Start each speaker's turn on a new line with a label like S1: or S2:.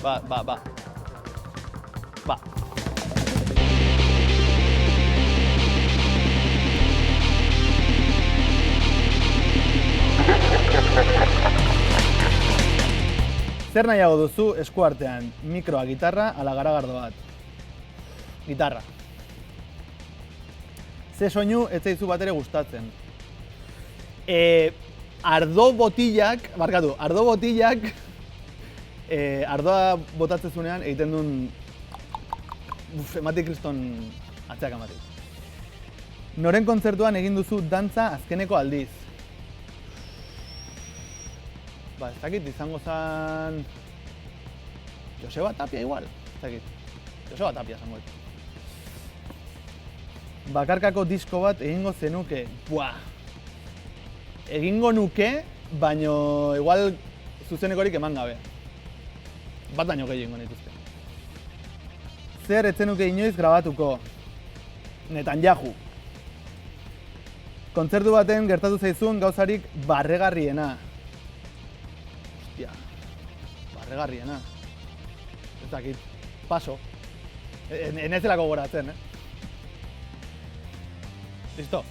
S1: Ba. Zer nahiago duzu eskuartean, mikroa, gitarra, ala garagardo bat? Gitarra. Ze soinu ez zaizu bat ere gustatzen. Ardo botillak, ardoa botatzen zunean egiten duen ematik kriston atzeak ematik. Noren kontzertuan egin duzu dantza azkeneko aldiz? Ez dakit, izango zen... Joseba Tapia igual, ez dakit. Joseba Tapia zango. Bakarkako disko bat egingo zenuke. Egingo nuke, baino igual zuzenekorik eman gabe. Bat baino gehiago egingo nituzke. Zer ez zenuke inoiz grabatuko? Netanyahu. Kontzertu baten gertatu zaizun gauzarik barregarriena. Hostia, barregarriena. Ez dakit, paso. Enezelako goratzen, Listo?